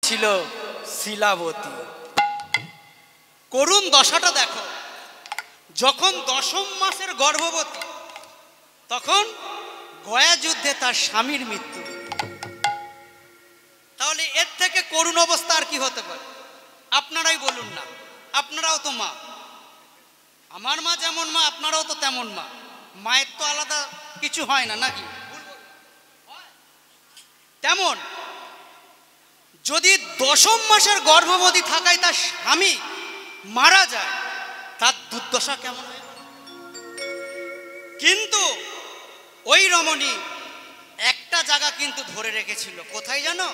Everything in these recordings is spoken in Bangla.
ছিল শিলাবতী। করুণ দশাটা দেখো, যখন 10ম মাসের গর্ভবতী তখন গয়া যুদ্ধে তার স্বামীর মৃত্যু। তাহলে এর থেকে করুণ অবস্থা আর কি হতে পারে? আপনারাই বলুন না, আপনারাও তো মা, আমার মা যেমন মা আপনারাও তো তেমন মা, মায়ের তো আলাদা কিছু হয় না নাকি? তেমন যদি 10ম মাসের গর্ভবতী থাকায় তার স্বামী মারা যায়, তার দুর্দশা কেমন হয়? কিন্তু ওই রমণী একটা জায়গা কিন্তু ধরে রেখেছিল, কোথায় জানো?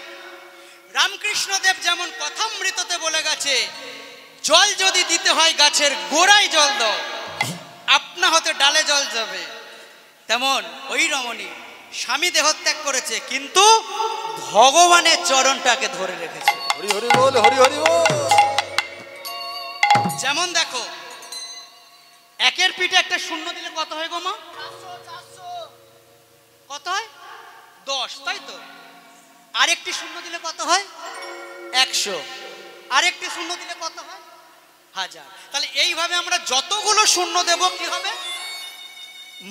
রামকৃষ্ণদেব যেমন কথামৃততে বলে গেছে, জল যদি দিতে হয় গাছের গোড়ায় জল দাও, আপনা হতে ডালে জল যাবে। তেমন ওই রমণী স্বামী দেহত্যাগ করেছে কিন্তু ভগবানের চরণটাকে ধরে রেখেছে। হরি হরি বল, হরি হরি বল। যেমন দেখো, একের পিঠে একটা শূন্য দিলে কত হয় গো মা? কত হয়? 10, তাই তো? আরেকটি শূন্য দিলে কত হয়? 100। আরেকটি শূন্য দিলে কত হয়? 1000। তাহলে এইভাবে আমরা যতগুলো শূন্য দেব কি হবে?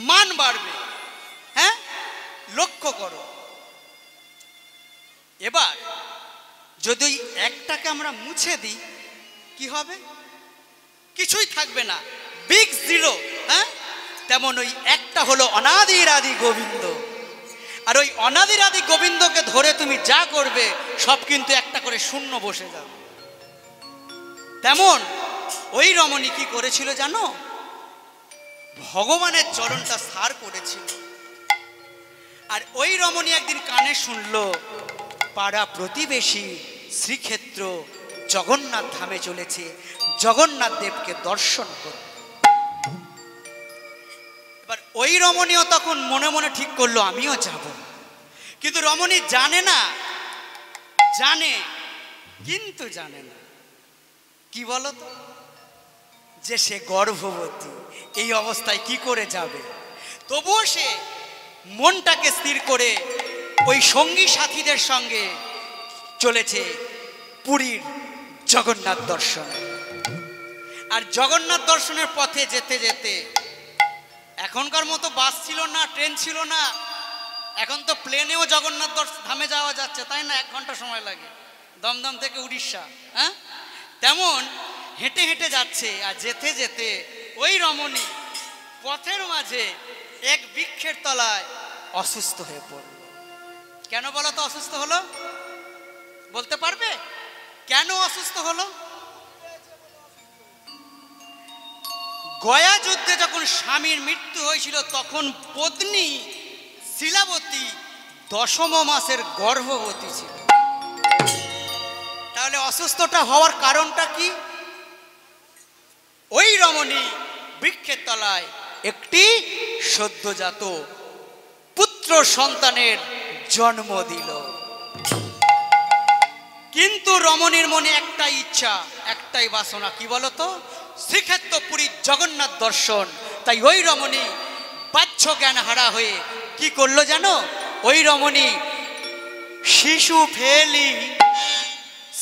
মান বাড়বে। হ্যাঁ, লক্ষ্য করো। এবার যদি একটাকে আমরা মুছে দিই কি হবে? কিছুই থাকবে না, বিগ জিরো। হ্যাঁ, তেমন ওই একটা হলো অনাদির আদি গোবিন্দ। আর ওই অনাদির আদি গোবিন্দকে ধরে তুমি যা করবে সব কিন্তু একটা করে শূন্য বসে যাবে। তেমন ওই রমণী কি করেছিল জানো? ভগবানের চরণটা সার করেছিল। আর ওই রমণী একদিন কানে শুনলো পাড়া প্রতিবেশী শ্রীক্ষেত্র জগন্নাথ ধামে চলেছে, জগন্নাথ দেবকে দর্শন করবে। এবার ওই রমণীও তখন মনে মনে ঠিক করলো আমিও যাব। কিন্তু রমণী জানে না, জানে কিন্তু জানে না কি বলতো, যে সে গর্ভবতী, এই অবস্থায় কি করে যাবে। তবুও সে মনটাকে স্থির করে ওই সঙ্গী সাথীদের সঙ্গে চলেছে পুরীর জগন্নাথ দর্শনে। আর জগন্নাথ দর্শনের পথে যেতে যেতে, এখনকার মতো বাস ছিল না, ট্রেন ছিল না, এখন তো প্লেনেও জগন্নাথ ধামে যাওয়া যাচ্ছে, তাই না? 1 ঘন্টা সময় লাগে দমদম থেকে উড়িষ্যা। হ্যাঁ, তেমন হেঁটে হেঁটে যাচ্ছে। আর যেতে যেতে ওই রমণী পথের মাঝে এক বৃক্ষের তলায় অসুস্থ হয়ে পড়ল। কেন বলো তো অসুস্থ হলো? বলতে পারবে কেন অসুস্থ হলো? গয়া যুদ্ধে যখন স্বামীর মৃত্যু হয়েছিল তখন পত্নী শিলাবতী 10ম মাসের গর্ভবতী ছিল। তাহলে অসুস্থটা হওয়ার কারণটা কি? ওই রমণী বৃক্ষের তলায় একটি সদ্যজাত পুত্র সন্তানের জন্ম দিল। কিন্তু রমণীর মনে একটাই ইচ্ছা, একটাই বাসনা, কি বলতো? শ্রীক্ষেত্র পুরীর জগন্নাথ দর্শন। তাই ওই রমণী বাহ্য জ্ঞান হারা হয়ে কি করলো জানো? ওই রমণী শিশু ফেলি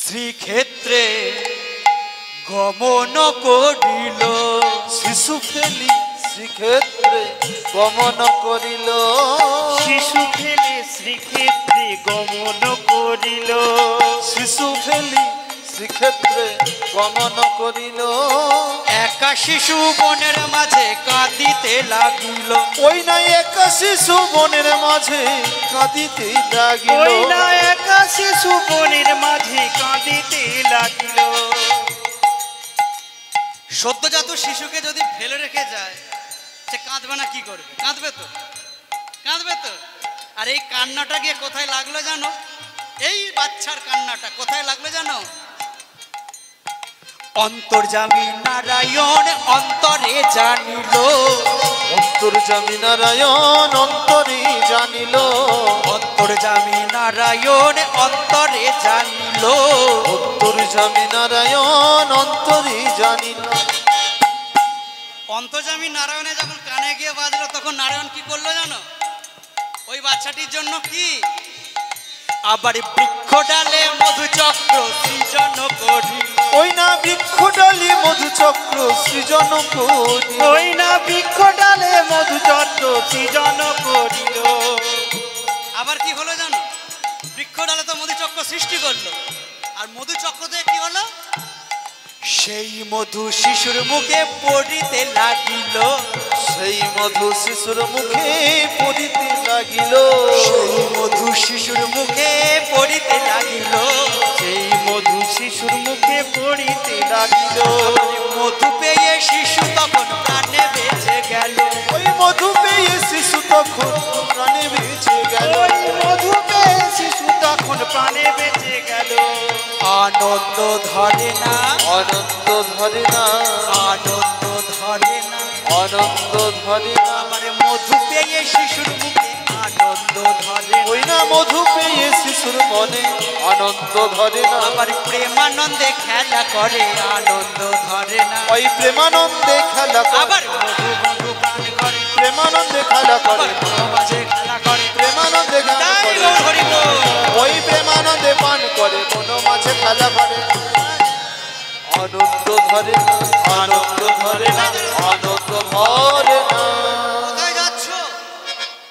শ্রীক্ষেত্রে গমন করিল। শিশু ফেলি শ্রীক্ষেত্রে গমন করিল। শিশু ফেলে শ্রীক্ষেত্রে গমন করিল। শিশু ফেলি শ্রীক্ষেত্রে গমন করিল। একা শিশু বনের মাঝে কাঁদিতে লাগিল। ওই না একা শিশু বনের মাঝে কাঁদিতে লাগিল। ওই না একা শিশু বনের মাঝে কাঁদিতে লাগিল। সদ্যজাত শিশুকে যদি ফেলে রেখে যায় সে কাঁদবে না? কি করবে? কাঁদবে তো, কাঁদবে তো। আর এই কান্নাটা গিয়ে কোথায় লাগলো জানো? এই বাচ্চার কান্নাটা কোথায় লাগলো জানো? অন্তর্যামী নারায়ণ অন্তরে জানিল। অন্তর্যামী নারায়ণ অন্তরে জানিল। অন্তর্যামী নারায়ণ অন্তরে জানিল। অন্তর্যামী নারায়ণ অন্তরে জানিল। অন্তর্যামী নারায়ণে যখন কানে গিয়ে বাজলো তখন নারায়ণ কি করলো জানো? ওই বাচ্চাটির জন্য কি আবার বৃক্ষ ডালে মধুচক্র সৃজন করিল। ওই না বৃক্ষ ডালে মধুচক্র সৃজন করিল। ওই না বৃক্ষ ডালে মধুচক্র সৃজন করিল। আবার কি হলো জানো? বৃক্ষ ডালে তো মধুচক্র সৃষ্টি করলো, আর মধুচক্র দিয়ে কি হলো? সেই মধু শিশুর মুখে পড়িতে লাগিল। সেই মধু শিশুর মুখে পড়িতে লাগিল। সেই মধু শিশুর মুখে পড়িতে লাগিল। সেই মধু শিশুর মুখে পড়িতে লাগিল। মধু পেয়ে শিশু তখন প্রাণে বেঁচে গেল। ওই মধু পেয়ে শিশু তখন প্রাণে বেঁচে গেল। ওই মধু পেয়ে শিশু তখন প্রাণে বেঁচে গেল। আনন্দ ধরে না, আনন্দ ধরে না, আনন্দ ধরে না, আনন্দ ধরে না। আবার মধু পেয়ে শিশুর মুখে আনন্দ ধরে। ওই না মধু পেয়ে শিশুর মনে আনন্দ ধরে না। আবার প্রেমানন্দে খেলা করে আনন্দ ধরে না। ওই প্রেমানন্দে খেলা করে। আবার মধু মধু পান করে, প্রেমানন্দে খেলা করে। আবার মনোমাঝে খেলা করে। প্রেমানন্দে গান তাই করে। গৌর হরি বল। ওই প্রেমানন্দে পান করে, কোনো মাঝে খেলা করে। আনন্দ ধরে না, আনন্দ ধরে না, আনন্দ ধরে না। কোথায় যাচ্ছ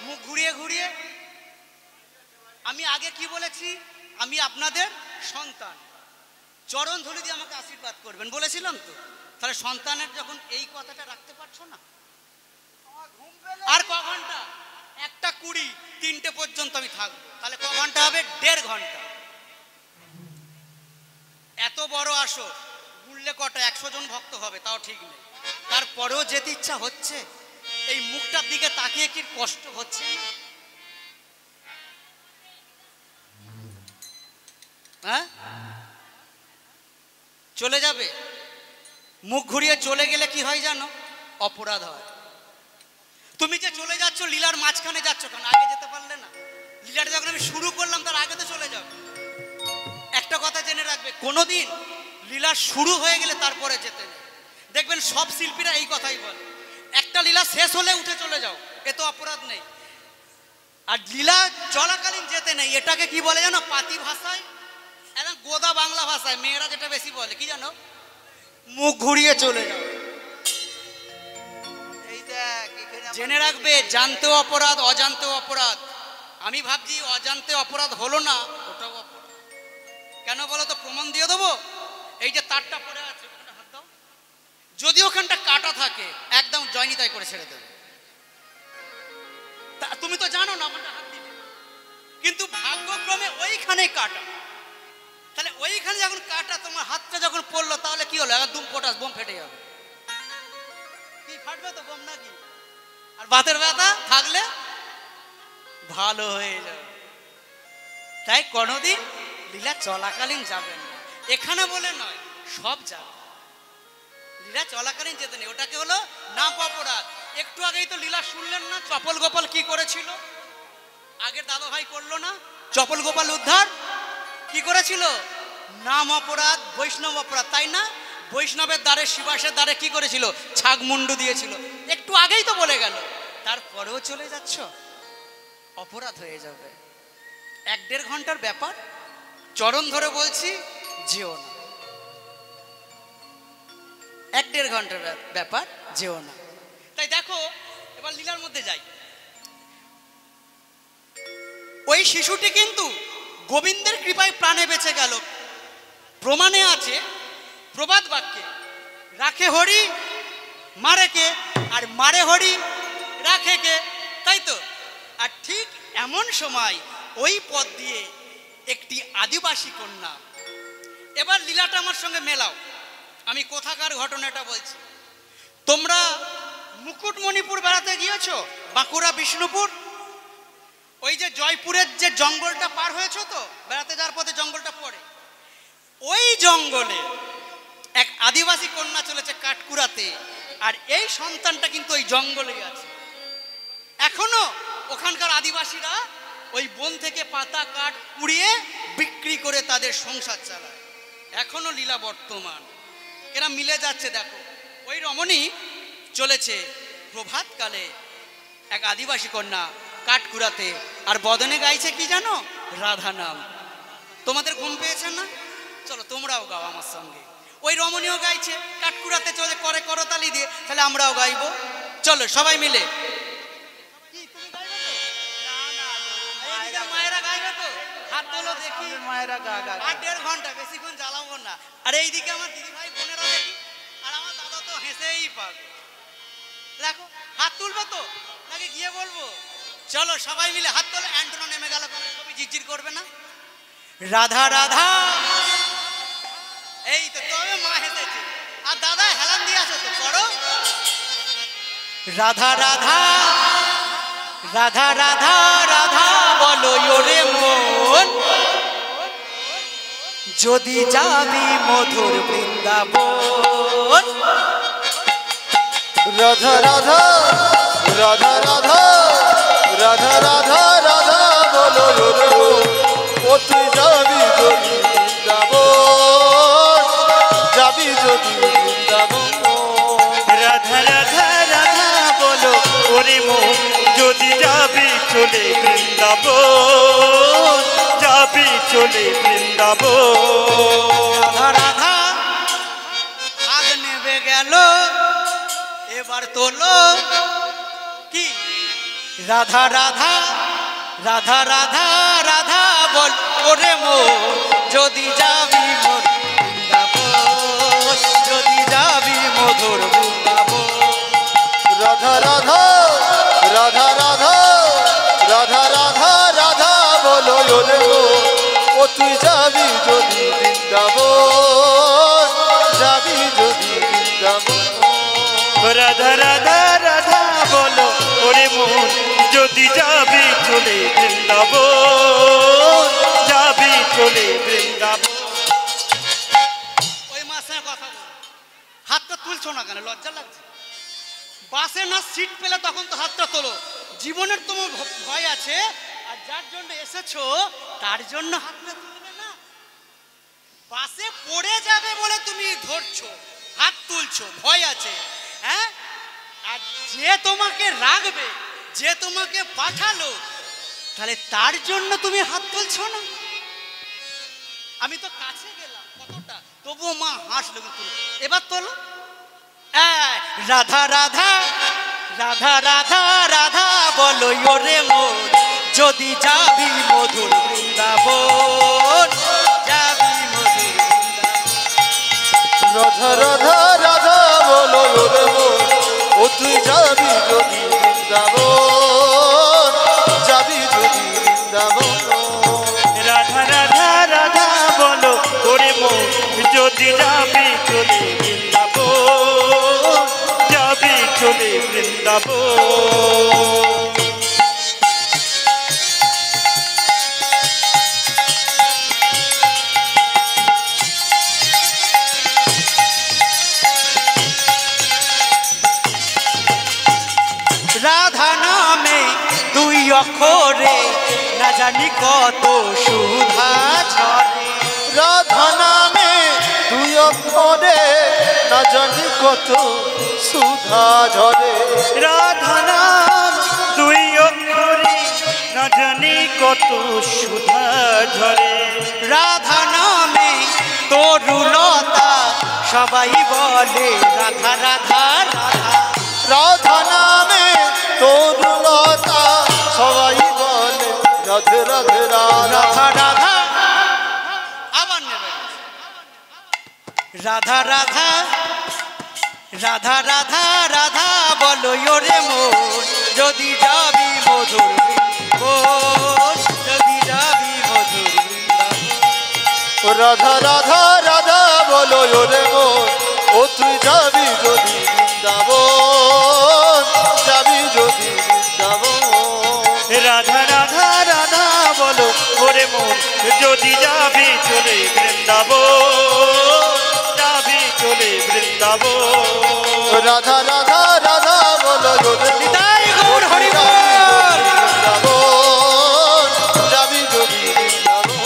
মুখ ঘুরিয়ে ঘুরিয়ে? আমি আগে কি বলেছি? আমি আপনাদের সন্তান, চরণ ধুলি দিয়ে আমাকে আশীর্বাদ করবেন বলেছিলাম তো। তাহলে সন্তানের যখন এই কথাটা রাখতে পারছো না, আর ক ঘন্টা? 1:20, 3টে পর্যন্ত আমি থাকবো। তাহলে ক ঘন্টা হবে? 1.5 ঘন্টা। এত বড় আসর ঘুরলে কটা 100 জন ভক্ত হবে তাও ঠিক নেই। তারপরেও যেতে ইচ্ছা হচ্ছে। এই মুখটার দিকে তাকিয়ে কি কষ্ট হচ্ছে না? হ্যাঁ, চলে যাবে। মুখ ঘুরিয়ে চলে গেলে কি হয় জানো? অপরাধ হয়। তুমি যে চলে যাচ্ছ লীলার মাঝখানে যাচ্ছ কেন? আগে যেতে পারলে না? লীলাটা যখন আমি শুরু করলাম তার আগে তো চলে যাবে। একটা কথা জেনে রাখবে, কোনোদিন লীলা শুরু হয়ে গেলে তারপরে যেতে নেই। দেখবেন সব শিল্পীরা এই কথাই বলে, একটা লীলা শেষ হলে উঠে চলে যাও, এ তো অপরাধ নেই। আর লীলা চলাকালীন যেতে নেই, এটাকে কি বলে জানো? পাতি ভাষায়, একদম গোদা বাংলা ভাষায় মেয়েরা যেটা বেশি বলে কি জানো? মুখ ঘুরিয়ে চলে যাও। জেনে রাখবে, জানতেও অপরাধ, অজান্তেও অপরাধ। আমি ভাবছি অজান্তে অপরাধ হলো না, ওটাও অপরাধ। কেন বলো তো? প্রমাণ দিয়ে দেবো। এই যে তারটা পড়ে আছে, ওখানটা হাত দাও। যদি ওখানটা কাটা থাকে একদম জয়নি তাই করে ছেড়ে দেবে। তুমি তো জানো না ওখানটা হাত দিবে, কিন্তু ভাগ্যক্রমে ওইখানে কাটা। তাহলে ওইখানে যখন কাটা, তোমার হাতটা যখন পড়লো, তাহলে কি হলো? একদম পটাশ বোম ফেটে যাবে। কি ফাটবে তো বোম নাকি? আর বাতের ব্যথা থাকলে ভালো হয়ে যাবে। তাই কোনোদিন লীলা চলাকালীন যাবেন না। এখানে বলে নয়, সব যাবে। লীলা চলাকালীন যেতে নেই, ওটাকে হলো নাম অপরাধ। একটু আগেই তো লীলা শুনলেন না? চপল গোপাল কি করেছিল? আগের দাদা ভাই করলো না? চপল গোপাল উদ্ধার কি করেছিল? নাম অপরাধ, বৈষ্ণব অপরাধ, তাই না? বৈষ্ণবের দ্বারে, শিবাসের দ্বারে কি করেছিল? ছাগ মুন্ডু দিয়েছিল। একটু আগেই তো বলে গেল, তারপরেও চলে যাচ্ছ, অপরাধ হয়ে যাবে। 1-1.5 ঘন্টার ব্যাপার, চরণ ধরে বলছি যেও না। 1-1.5 ঘন্টার ব্যাপার, যেও না। তাই দেখো, এবার লীলার মধ্যে যাই। ওই শিশুটি কিন্তু গোবিন্দের কৃপায় প্রাণে বেঁচে গেল। প্রমাণে আছে প্রবাদ বাক্যে, রাখে হরি মারে কে, আর মারে হরি রাখে কে, তাই তো? আর ঠিক এমন সময় ওই পথ দিয়ে একটি আদিবাসী কন্যা। এবার লীলাটা আমার সঙ্গে মেলাও। আমি কোথাকার ঘটনাটা বলছি। তোমরা মুকুটমণিপুর বেড়াতে গিয়েছো? বাঁকুড়া, বিষ্ণুপুর, ওই যে জয়পুরের যে জঙ্গলটা পার হয়েছো তো, বেড়াতে যাওয়ার পথে জঙ্গলটা পড়ে, ওই জঙ্গলে এক আদিবাসী কন্যা চলেছে কাঠকুড়াতে। আর এই সন্তানটা কিন্তু ওই জঙ্গলেই আছে। এখনো ওখানকার আদিবাসীরা ওই বন থেকে পাতা কাঠ কুড়িয়ে বিক্রি করে তাদের সংসার চালায়। এখনো লীলা বর্তমান, এরা মিলে যাচ্ছে। দেখো, ওই রমণী চলেছে প্রভাতকালে এক আদিবাসী কন্যা কাঠকুড়াতে, আর বদনে গাইছে কি জানো? রাধা নাম। তোমাদের ঘুম পেয়েছে না? চলো তোমরাও গাও আমার সঙ্গে। ওই রমণীও গাইছে, কাঠকুড়াতে চলে করে করতালি দিয়ে, তাহলে আমরাও গাইবো। চলো সবাই মিলে। কি তুমি গাইবে তো? এইদিকে মায়েরা গাইবে তো? হাত তোলো দেখি। মায়েরা গা গা আর 1.5 ঘন্টা, বেশিক্ষণ জ্বালাবো না। আর এইদিকে আমার দিদি ভাই বোনেরা দেখি, আর আমার দাদা তো হেসেই পাবে। দেখো হাত তুলবো তো নাকি গিয়ে বলবো? চলো সবাই মিলে হাত তোলো। অ্যান্টোনা নেমে গেল, কবি জিজ্জির করবে না? রাধা রাধা, এই তো তবে মা হেসেছে। আর দাদা হেলান দিয়ে আছো তো, করো। রাধা রাধা রাধা রাধা রাধা বলো ওরে মন, যদি যাবি মধুর বৃন্দাবন। রাধা রাধা রাধা রাধা রাধা রাধা রাধা বলো রে মন, ও তুই যাবি যদি বৃন্দাবন, যাবি যদি বৃন্দাবন। রাধা রাধা রাধা বলো ওরে মন, যদি যাবি চলে বৃন্দাবন, যাবি চলে বৃন্দাবন। রাধা রাধা হাত নেবে গেল, এবার তোলো। কি? রাধা রাধা রাধা রাধা রাধা বল ওরে মন, যদি যাবি মোর বৃন্দাবন, যদি যাবি মধুর বৃন্দাবন। রাধা রাধা রাধা রাধা রাধা রাধা রাধা বলো রে মন, ও তুই যাবি যদি বৃন্দাবন, যাবি যদি বৃন্দাবন। রাধা রাধা রাধা বলো ওরে মন, যদি যাবি চলে বৃন্দাবন, যাবি চলে বৃন্দাবন। ওই মার সঙ্গে কথা বল। হাতটা তুলছো না কেন? লজ্জা লাগছে? বাসে না সিট পেলে তখন তো হাতটা তোলো। জীবনের তোমার ভয় আছে, আর যার জন্য এসেছো তার জন্য হাতটা তুলবে না। বাসে পড়ে যাবে বলে তুমি ধরছো, হাত তুলছো, ভয় আছে। হ্যাঁ, আর যে তোমাকে রাখবে, যে তোমাকে পাঠালো, তাহলে তার জন্য তুমি হাত তুলছো না? আমি তো কাছে গেলাম কতটা, তবুও মা হাসলো। কিন্তু এবার তোলো। রাধা রাধা রাধা রাধা রাধা বলো ওরে মন, যদি যাবি মধুর বৃন্দাবন, যাবি মধুর বৃন্দাবন। রাধা রাধা রাধা বলো রে মন, ও তুই যাবি যদি বৃন্দাবন, যাবি যদি বৃন্দাবন। রাধা রাধা রাধা বলো ওরে মন, যদি যাবি চলে বৃন্দাবন, যাবি চলে বৃন্দাবন। রাধা নামে 2 অক্ষরে না জানি কত সুধা ঝরে। রাধা নামে 2 অক্ষরে না জানি কত সুধা ঝরে। রাধা নাম 2 অক্ষরে না জানি কত সুধা ঝরে। রাধা নামে তরুলতা সবাই বলে রাধা রাধা রাধা। রাধা নামে তরুলতা সবাই বলে রাধে রাধে রাধা। রাধা রাধা আবার নেবে। রাধা রাধা রাধা রাধা রাধা বলো ওরে মন, যদি যাবি মধুর বৃন্দাবন, যদি যাবি মধুর বৃন্দাবন। রাধা রাধা রাধা বলো রে মন, ও তুই যাবি যদি বৃন্দাবন, যাবি যদি বৃন্দাবন। রাধা রাধা রাধা বলো ওরে মন, যদি যাবি চলে বৃন্দাবন, যাবি চলে বৃন্দাবন। রাধা রাধা রাধা বলো রে মন, নিতাই গৌর হরি বল। বৃন্দাবন, যাবি যদি বৃন্দাবন।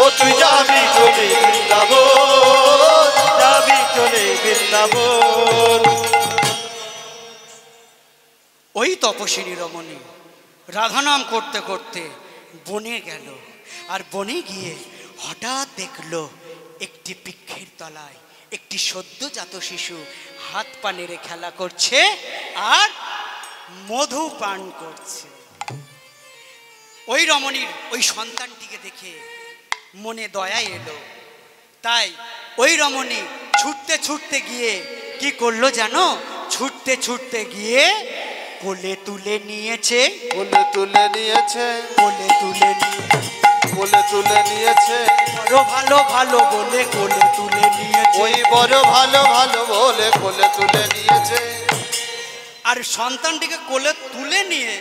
ও তুই যাবি যদি বৃন্দাবন, যাবি চলে বৃন্দাবন। ওই তপস্বিনী রমণী রাধা নাম করতে করতে বনে গেল, আর বনে গিয়ে হঠাৎ দেখলো একটি বৃক্ষের তলায় একটি সদ্যজাত শিশু হাত পা নেড়ে খেলা করছে আর মধু পান করছে। ওই রমণীর ওই সন্তানটিকে দেখে মনে দয়া এলো, তাই ওই রমণী ছুটতে ছুটতে গিয়ে কি করলো জানো? ছুটতে ছুটতে গিয়ে কোলে তুলে নিয়েছে, কোলে তুলে নিয়েছে, কোলে তুলে নিয়ে কোলে তুলে নিয়েছে, বড় ভালো ভালো বলে কোলে তুলে নিয়েছে। ওই বড় ভালো ভালো বলে কোলে তুলে নিয়েছে। আর সন্তানটিকে কোলে তুলে নিয়ে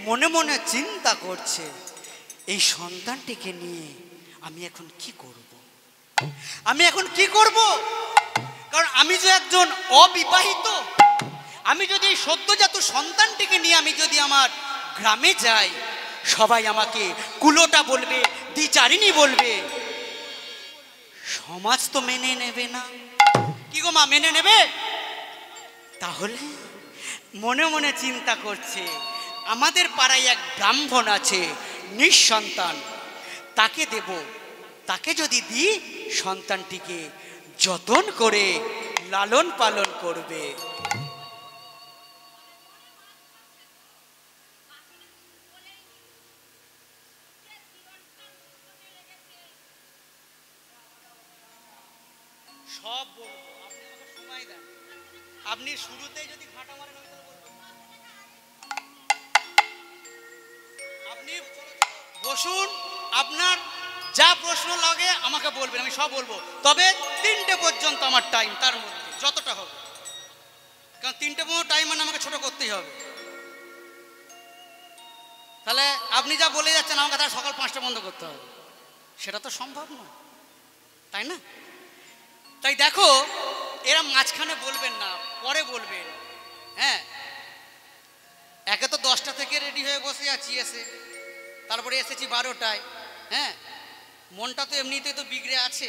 মনে মনে চিন্তা করছে, এই সন্তানটিকে নিয়ে আমি এখন কি করব, আমি এখন কি করব? কারণ আমি যে একজন অবিবাহিত, আমি যদি এই সদ্যজাত সন্তানটিকে নিয়ে আমি যদি আমার গ্রামে যাই, সবাই আমাকে কুলোটা বলবে, দ্বিচারিণী বলবে, সমাজ তো মেনে নেবে না। কি গো মা, মেনে নেবে? তাহলে মনে মনে চিন্তা করছে, আমাদের পাড়ায় এক ব্রাহ্মণ আছে নিঃসন্তান, তাকে দেব, তাকে যদি দিই সন্তানটিকে যতন করে লালন পালন করবে। সব বলবো, আপনি আমাকে সময় দেন। আপনি শুরুতেই যদি ঘাটা মারেন আমি তো বলবো। আপনি বসুন, আপনার যা প্রশ্ন লাগে আমাকে বলবেন, আমি সব বলবো। তবে 3টে পর্যন্ত আমার টাইম, তার মধ্যে যতটা হবে, কারণ 3টে পর্যন্ত টাইম মানে আমাকে ছোট করতেই হবে। তাহলে আপনি যা বলে যাচ্ছেন আমাকে তার সকাল 5টা বন্ধ করতে হবে, সেটা তো সম্ভব নয়, তাই না? তাই দেখো, এরা মাঝখানে বলবেন না, পরে বলবেন। হ্যাঁ, একে তো 10টা থেকে রেডি হয়ে বসে আছি এসে, তারপরে এসেছি 12টায়। হ্যাঁ, মনটা তো এমনিতে তো বিগড়ে আছে,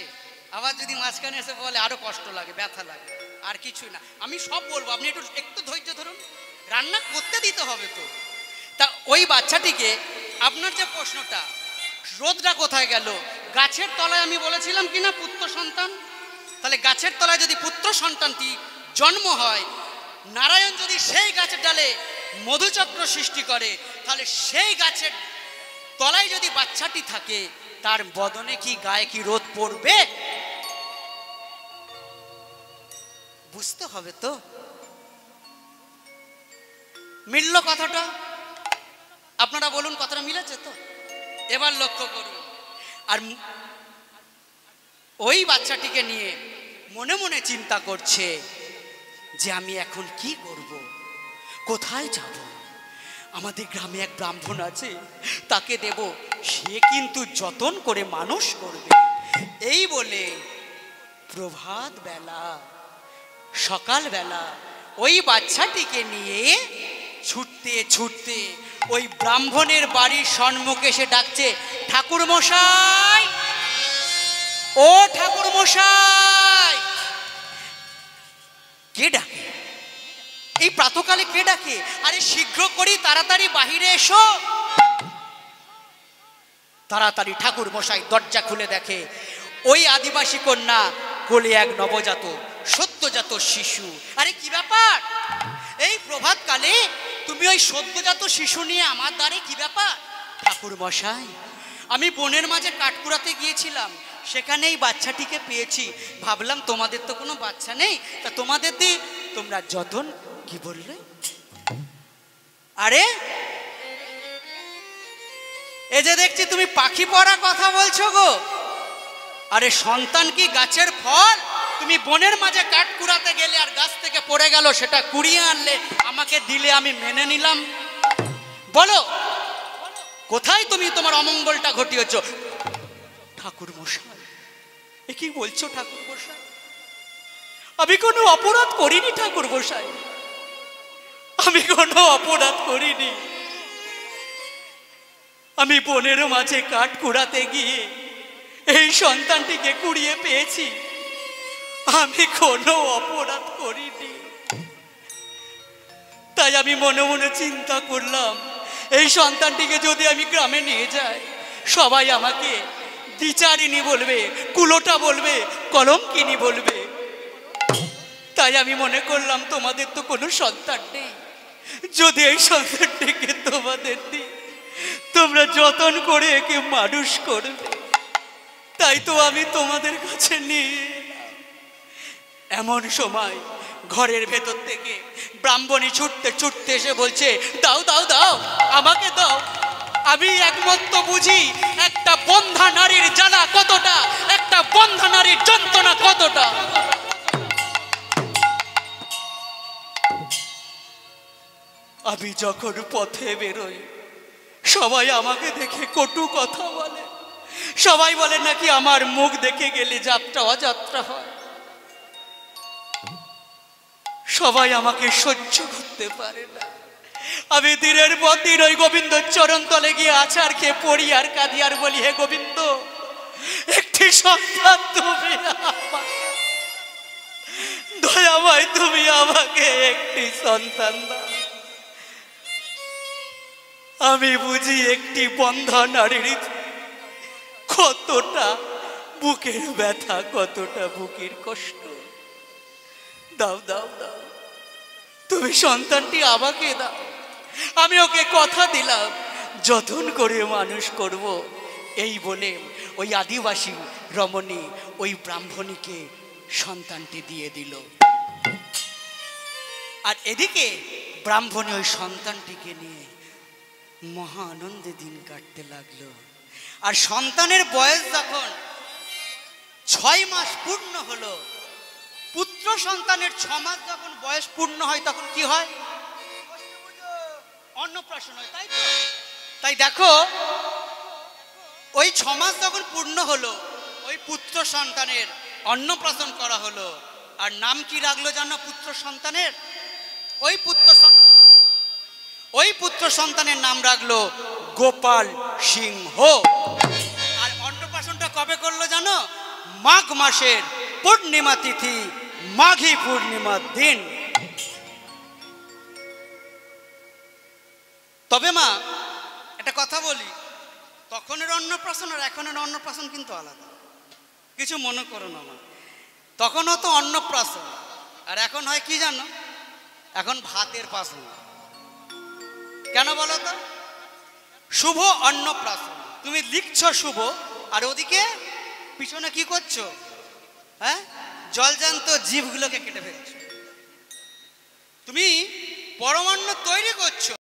আবার যদি মাঝখানে এসে বলে আরো কষ্ট লাগে, ব্যথা লাগে। আর কিছুই না, আমি সব বলবো, আপনি একটু একটু ধৈর্য ধরুন, রান্না করতে দিতে হবে তো। তা ওই বাচ্চাটিকে, আপনার যে প্রশ্নটা, রোদটা কোথায় গেল? গাছের তলায় আমি বলেছিলাম কিনা পুত্র সন্তান, তাহলে গাছের তলায় যদি পুত্র সন্তানটি জন্ম হয়, নারায়ণ যদি সেই গাছের ডালে মধুচক্র সৃষ্টি করে, তাহলে সেই গাছের তলায় যদি বাচ্চাটি থাকে, তার বদনে কি গায়ে কি রোদ পড়বে? বুঝতে হবে তো। মিলল কথাটা? আপনারা বলুন, কথাটা মিলেছে তো? এবার লক্ষ্য করুন। আর ওই বাচ্চাটিকে নিয়ে মনে মনে চিন্তা করছে যে আমি এখন কি করব, কোথায় যাব? আমাদের গ্রামে এক ব্রাহ্মণ আছে, তাকে দেব, সে কিন্তু যতন করে মানুষ করবে। এই বলে প্রভাত বেলা, সকাল বেলা ওই বাচ্চাটিকে নিয়ে ছুটতে ছুটতে ওই ব্রাহ্মণের বাড়ির সম্মুখে এসে ডাকছে, ঠাকুর মশাই, ও ঠাকুর মশাই। কে ডাকে? এই প্রাতকালে কে ডাকে? আরে শীঘ্র করি, তাড়াতাড়ি বাহিরে এসো। তাড়াতাড়ি ঠাকুর মশাই দরজা খুলে দেখে ওই আদিবাসী কন্যা কোলে এক নবজাত সদ্যজাত শিশু। আরে কি ব্যাপার? এই প্রভাতকালে তুমি ওই সদ্যজাত শিশু নিয়ে আমার দ্বারে, কি ব্যাপার? ঠাকুর মশাই, আমি বনের মাঝে কাঠ কুড়াতে গিয়েছিলাম, সেখানে এই বাচ্চাটিকে পেয়েছি, ভাবলাম তোমাদের তো কোনো বাচ্চা নেই, তা তোমাদের দি, তোমরা যতন। কি বললে? আরে এই যে দেখছি তুমি পাখি পড়া কথা বলছো গো। আরে সন্তান কি গাছের ফল? তুমি বনের মাঝে কাঠ কুড়াতে গেলে আর গাছ থেকে পড়ে গেল, সেটা কুড়িয়ে আনলে আমাকে দিলে, আমি মেনে নিলাম। বলো কোথায় তুমি তোমার অমঙ্গলটা ঘটিয়েছ? ঠাকুর মশাই, এ কি বলছো ঠাকুর মশাই? আমি কোনো অপরাধ করিনি ঠাকুর মশাই, আমি কোনো অপরাধ করিনি। আমি বনের মাঝে কাঠ কুড়াতে গিয়ে এই সন্তানটিকে কুড়িয়ে পেয়েছি, আমি কোনো অপরাধ করিনি। তাই আমি মনে মনে চিন্তা করলাম, এই সন্তানটিকে যদি আমি গ্রামে নিয়ে যাই, সবাই আমাকে দ্বিচারিণী বলবে, কুলোটা বলবে, কলঙ্কিনী বলবে। তাই আমি মনে করলাম তোমাদের তো কোনো সন্তান নেই, যদি এই সন্তানটিকে তোমাদের দিই, তোমরা যতন করে একে মানুষ করবে। তাই তো আমি তোমাদের কাছে নিয়ে এলাম। এমন সময় ঘরের ভেতর থেকে ব্রাহ্মণী ছুটতে ছুটতে এসে বলছে, দাও দাও দাও, আমাকে দাও। আমি একমাত্র বুঝি একটা বন্ধা নারীর জ্বালা কতটা, একটা বন্ধা নারীর যন্ত্রণা কতটা। আমি যখন পথে বেরোই, সবাই আমাকে দেখে কটু কথা বলে। সবাই বলে নাকি আমার মুখ দেখে গেলে যাত্রা অযাত্রা হয়। সবাই আমাকে সহ্য করতে পারে না। আমি দিনের পর দিন ওই গোবিন্দ চরণ তলে গিয়ে আছাড় খেয়ে পড়ি আর কাঁদি আর বলি, হে গোবিন্দ, একটি সন্তান তুমি আমাকে, দয়াময় তুমি আমাকে একটি সন্তান দাও। আমি বুঝি একটি বন্ধা নারীর কতটা বুকের ব্যথা, কতটা বুকের কষ্ট। দাও দাও দাও, তুমি সন্তানটি আমাকে দাও। আমি ওকে কথা দিলাম যতন করে মানুষ করব। এই বলে ওই আদিবাসী রমণী ওই ব্রাহ্মণীকে সন্তানটি দিয়ে দিল। আর এদিকে ব্রাহ্মণী ওই সন্তানটিকে নিয়ে মহা আনন্দে দিন কাটতে লাগলো। আর সন্তানের বয়স যখন 6 মাস পূর্ণ হলো, পুত্র সন্তানের 6 মাস যখন বয়স পূর্ণ হয়, তখন কি হয়? অন্নপ্রাশন হয়, তাই তো? তাই দেখো, ওই 6 মাস যখন পূর্ণ হলো, ওই পুত্র সন্তানের অন্নপ্রাশন করা হলো। আর নাম কি রাখলো জানো পুত্র সন্তানের? ওই পুত্র সন্তানের নাম রাখলো গোপাল সিংহ। আর অন্নপ্রাশনটা কবে করলো জানো? মাঘ মাসের পূর্ণিমা তিথি, মাঘী পূর্ণিমার দিন। তবে মা, একটা কথা বলি, তখনের অন্নপ্রাশন আর এখনের অন্নপ্রাশন কিন্তু আলাদা। কিছু মনে করো না মা, তখন হতো অন্নপ্রাশন, আর এখন হয় কি জানো? এখন ভাতের প্রাশন। কেন বলো তো? শুভ অন্নপ্রাশন, তুমি লিখছো শুভ, আর ওদিকে পিছনে কি করছো? হ্যাঁ, জলজান্ত জীবগুলোকে কেটে ফেলছো। তুমি পরমান্ন তৈরি করছো।